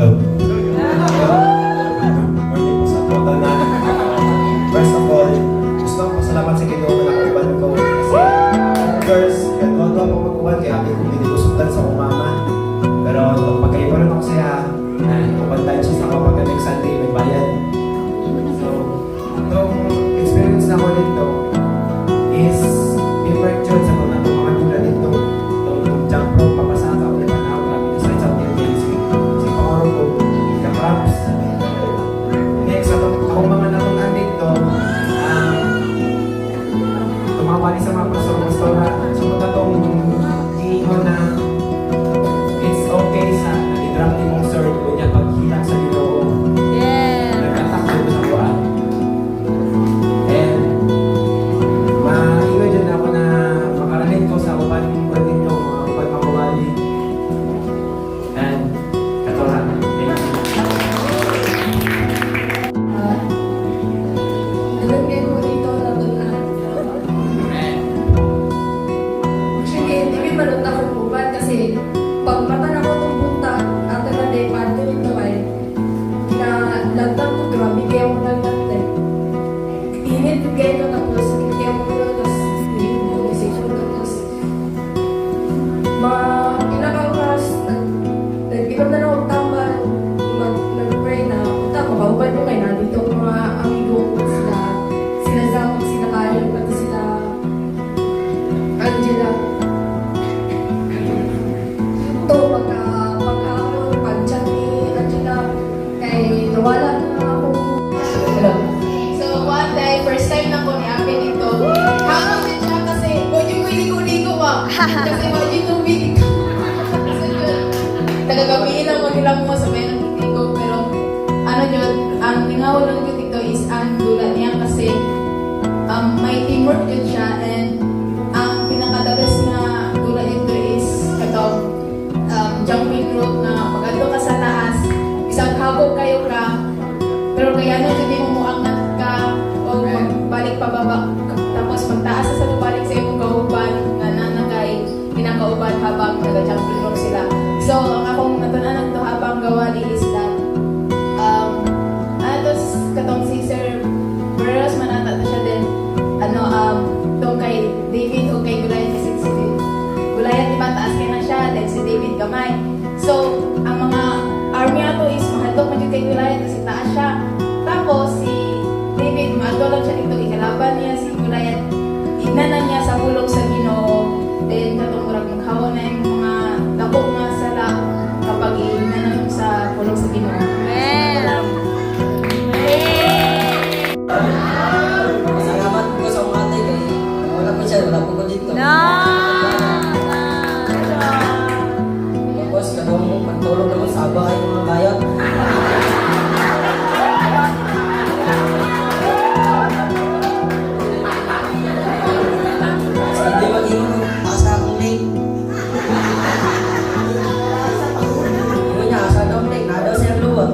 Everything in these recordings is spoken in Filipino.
Oh. Morning po sa total na. First of all, gusto ko pasalamat sa Ginoo na nakauban ko. Kasi, first, ganito ako mag-uban kaya ako binibusugtan sa akong mama. Pero nung magkaiba rin ako siya, kumantahan siya sa ako pagka next Sunday, may bayad. So, itong experience na ko dito is different yun sa mga tulad dito. Itong jump rope, papasaka ko na ako. Grabe na sa isang si Pangoro ko, ka-props. Next, akong mga natungan dito, tumawali sa mga pastor-pastora. Sumunta itong iho na it's okay sa i-drop din mong sword ko niya paghilang sa Ginoo. Nagkatakbo ko sa buwan. And maingoy dyan ako na makaranin ko sa upan ko ninyo, mga upan mamawali. And katoran. Thank you. Nalagay ko dito na doon na. Actually, hindi malunta ko buwan kasi pag mata na ko itong punta, ate na day party nito ay kinalagtang ko, grabe kaya mo nagtantay. Init kayo ko tapos, kaya mo ko tapos, hindi mo decision tapos. Mga kinakakas, nag-inom na ako tambal, nag-pray na, punta, makaupan ko kayo na dito mga amigo ko sila Zach, sila Kyle, pati sila Angela. Ito, pagkahapon, pag-chat ni Angela, kay nawala na ako. So one day, first time na ko ni Ape dito. Hapon din siya kasi pwede ko iligo-ligo ba? Kasi pwede tubig. So yun, tagagabihin lang mo nila mo sa may nagtitigo. Pero ano yun, ang tingaw lang yun dito is ang dula niya kasi may teamwork yun siya and ang pinaka-the best na dula dito is katong jumping rope na pag-ato ka sa taas, isang habog kayo ka, pero kaya na hindi mo muangat ka o magbalik pababa. Tapos pagtaas sa balik sa imong kauban na nanagay, kinakauban habang nag-jumping rope sila. So, ang akong natunanan to habang gawali is that katong si Sir Burros manata na siya din tong kay David o kay Goliath kasi si Goliath diba taas kaya na siya then si David kamay. So, ang mga army ato is mahadlok man kay Goliath kasi taas siya. Tapos si David mahadlok lang siya dito ikalaban niya si Goliath. Ignanan niya sa hulog sa Ginoo. Then katong murag maghawa na yung mga lapok nga sala kapag ignanan sa hulog sa Ginoo. Salamat po sa mga ate kay wala po siya, wala po ko dito. Tapos kagawin mo pagtulog naman sa aba kayo mga bayot. Kasi hindi mag-iwan asa akong link. Iwan niya asa daw link, na daw siya luwag.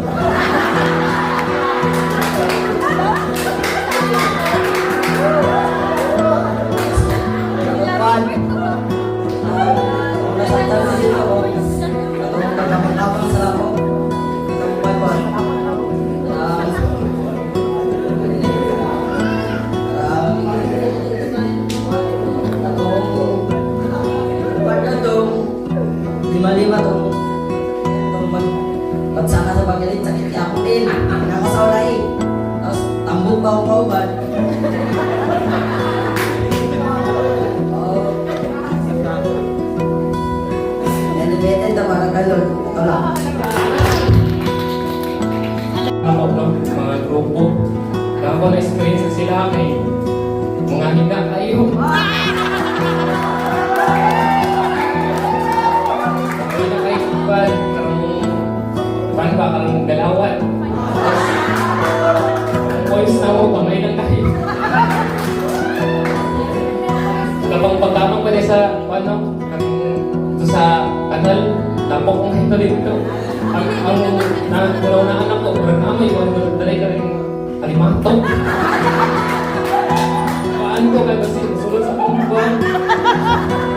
Lima-lima itong pagsaka sa pagalit, sakit niya ako din. Nakasawlay. Tapos tambog pa akong kauban. Elevated na parang galon. Ito lang. Ako mga grupo. Ako na-experience sila kay mga higa kayo. Higa kayo kubad, karang ba karang galawan. Boys na mo, kamay lang kayo. Kapag pagkamang pa sa sa kanal, lapok kong hito dito. Ang nagkulaw na anak ko, parang namin, kung dalay ka rin alimanto. Paan ko kaya kasi sulod sa pangbuan.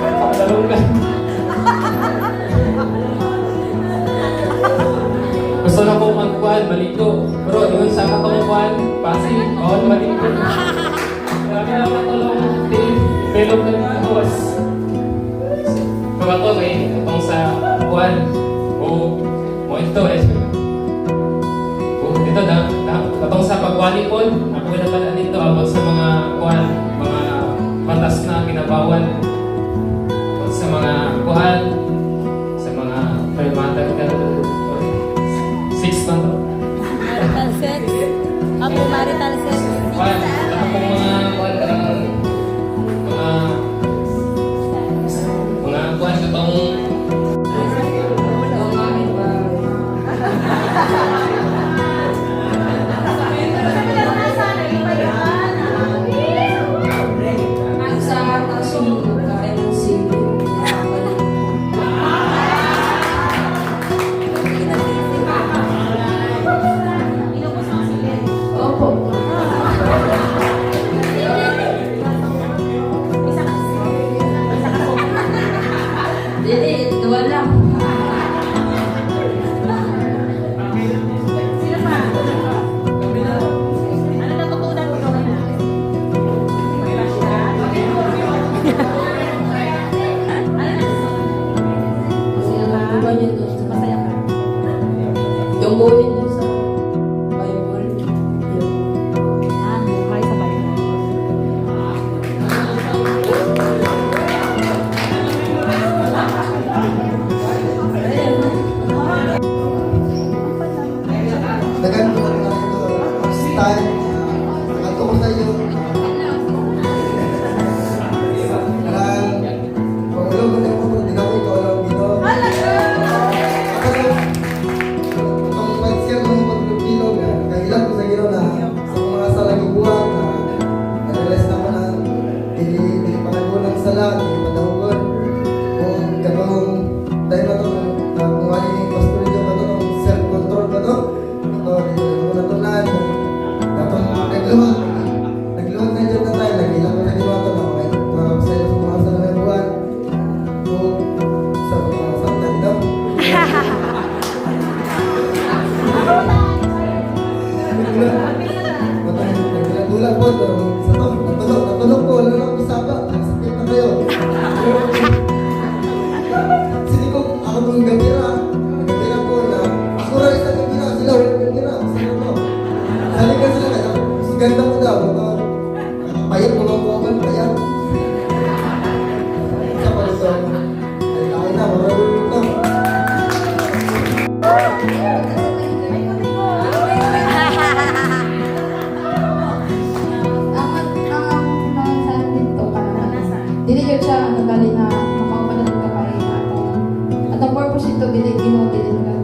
Pagdalungan. Gusto na ko magkuhan, maligo. Pero yun sa katong kuhan, pasi, bawal maligo. Grabe na katulong develop na yung kawas. Mga to, itong sa kuhan. Mo ito, dito katong sa pagwali po, ako naman dito about sa mga kuhan, mga batas na kinabawal. Sa mga kuhan, sa mga primata 6 na to. Marital sex. Ako marital sex. Kuhan, ako pong mga kuhan mga kuhan katong Sa tasong kain ng sili. Opo. Dili, dua lang. Ano natutunan mo doon? Iba niyo doon. Masaya ka. Yung buhay niyo sa Bible. Yung May sabay. Dagan ko na ito style. Ato ko sa iyo. Pangulo ko na po, di na ko ikaw lang dito. Itong pagsiyang ng pagpipilog, kahilang ko sa iyo na sa mga salagibuan na na-realize na ko na dili panagulang sala, dili panagulan. Kung ganong tayo na ito, kung ano yung pastor nyo ba ito, self-control ba ito? Ito, dito ko natunan. Tapos nagluwag na dyan na tayo, nagilang ko na dito ito na okay. Sa mga salagibuan. Kung sa mga saltan daw. Nagulak po, pero sa to, natulog ko, wala lang isaba, nagsakit na kayo. Sini ko, ako pong gabira ko na, ako rin isang gabira, sila walang gabira, sila to. Salikan sila, kaya ganda mo daw, payat mo lang po ako, payat. Sa palito, ay lain na, marami ito. Dili yun siya ano gali na makaupanan ka pa rin ato. At ang purpose ito dili dili ka.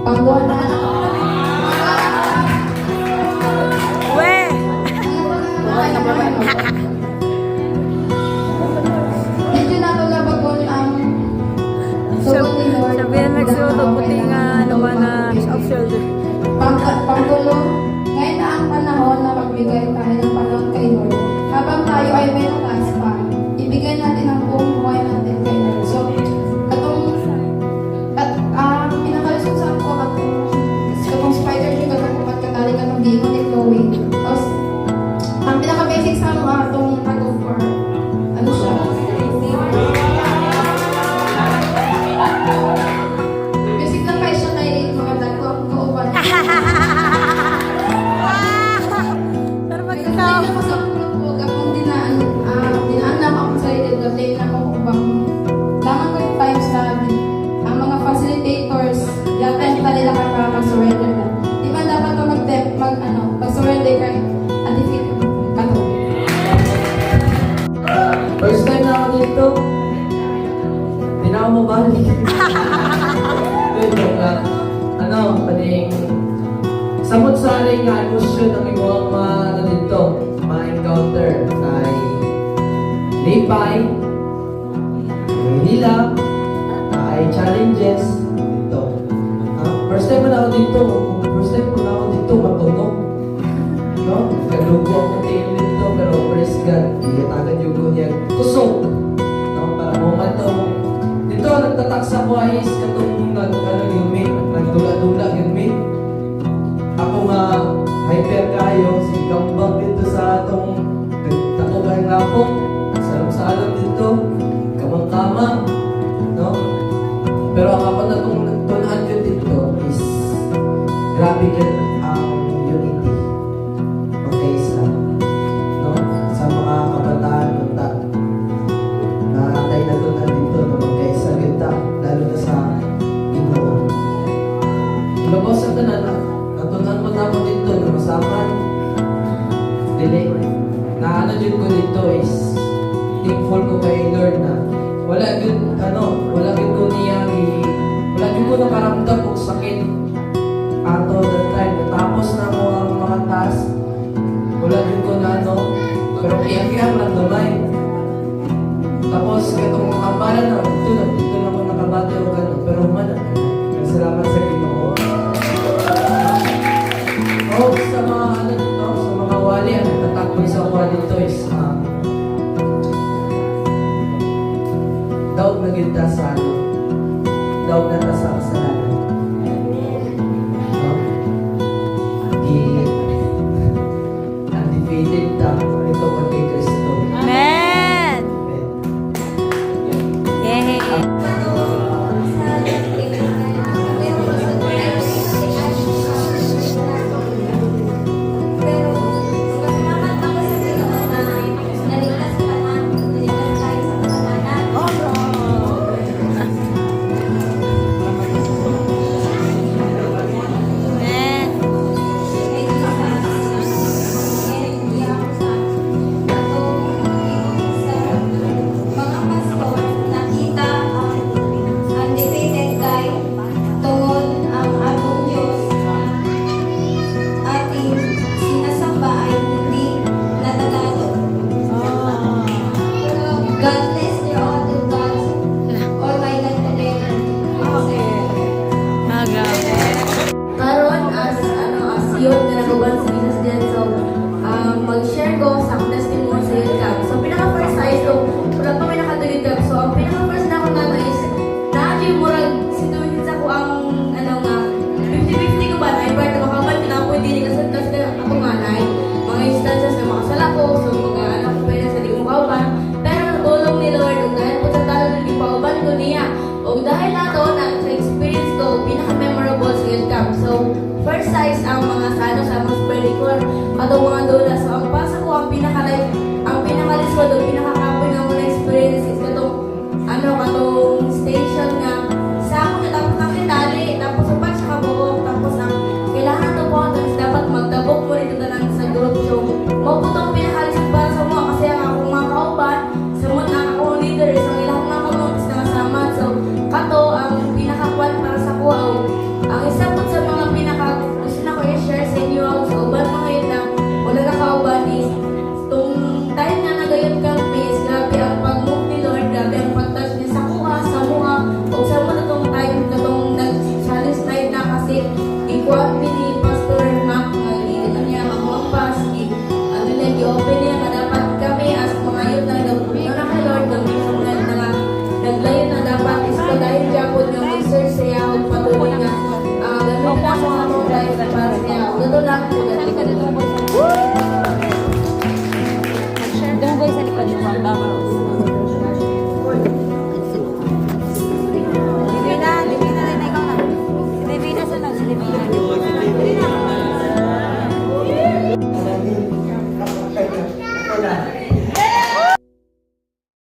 Pangduan na We! Dito na ito labagol ang sugot ni Lord. Sabihan nagsuot puti nga naman na off shoulder. Panggulo, ngayon na ang panahon na magbigay tayo ng panahon kay Lord. Habang tayo ay may lakas pa, ibigay natin ang buong buhay natin kay Lord. So, pinakalusot sa ako, katong spider yung katong pagkatali katong gingon ni Chloe. Tapos, ang pinaka-basic sa ano atong tag of war, ano siya? Basic lang kayo siya kay mga dagwang kauban. Pero Kasi ikaw. hindi ko sa grupo, kapag dinaan na ako sa ilid, gablay na ako ubang. Lamang ko yung times na ang mga facilitators, yata yung nila ka para mag-surrender na. Di ba dapat ka mag-surrender kay adikit kato? First time na ako dito. Hindi na ako mabalik. Joke lang. Paning samot-sari nga emosyon ang imong mga dito, mga encounter kay lipay, hila, kay challenges dito. First time na ako dito. First time ko na ako dito matunog. No? Kadugo ako tingin dito pero praise God. Iyatagan yung niya kusog. No? Para moment dito nagtatak sa buhay is katong nagdula-dula yun me. nabigyan ang unity, pagkaisa, no? Sa mga kabataan unta na tayo natunan dito na magkaisa kita, lalo na sa Ginoo. Lubos sa tanan, natunan mo na mo dito na masaman, dili, na ano din ko dito is thankful ko kay Lord na wala yun ko niya wala yun ko nakaramdam og sakit ato that time. Tapos na mo ang mga task, wala yun ko na pero iyak-iyak lang damay. Tapos katong kampalan na dito na ko nakabati o gano'n, pero man salamat sa Ginoo. Sa mga dito, sa mga wali ang natatakbo sa wali dito is daw nagita sa daw na ta sa kasalanan. No? Undefeated ta ito pag kay Kristo. Amen! Yay! Amen! Mga pastor, nakita ang undefeated guy tungod ang atong Diyos ating sinasamba ay hindi natatalo. God bless you all to God or my God together. Maga. Karon as youth na naguban sa Jesus din, so mag-share ko sa akong testimony sa youth camp. So pinaka first ay so wala pa may nakatulid camp. So ang pinaka first na ako na is na-achieve murag situated sa ko ang nga 50-50 ko ba na invite ako kapag pinapoy din kasi ako nga na mga instances na makasala ko, so mga anak ko pwede sa di ko kauban, pero natulong ni Lord ug dahil po sa talo ng ipauban ko niya ug dahil nato na sa experience ko pinaka-memorable sa youth camp. So first size ang mga sa mga spiritual atong mga dula. So ang pasa ko ang pinaka-lisod o pinaka-kapoy nga muna experience is katong katong station nga sa ako na tapos nakitali tapos upat sa kabuok tapos ang kailangan to po tapos dapat magtabok mo rin tanan sa group. So mo po itong pinaka-lisod para sa mga kasi ang akong mga kauban sa mga akong leader so ilang mga kamuntis na kasama. So kato ang pinaka-kwan para sa kuha. Ang isa po sa mga gusto na ko i-share sa inyo sa uban mga yun na wala na kauban is itong time na nagayot kang face, grabe ang pag-move ni Lord, grabe ang pag-touch niya sa kuha, sa mukha, o sa mga itong time na itong nag-challenge night na kasi ikuha ni Pastor Mac na dito niya magmampas, i-open niya na dapat kami as mga yun na nagpunta na kay Lord, naglayo na dapat is ko dahil Japon nga mag-search siya o patuloy nga ganun lang sa mga life na para siya. Ganun lang po. Dunggoy sa likod mo ang tama. Divina rin ikaw na. Divina sa nag, Divina. Ako na.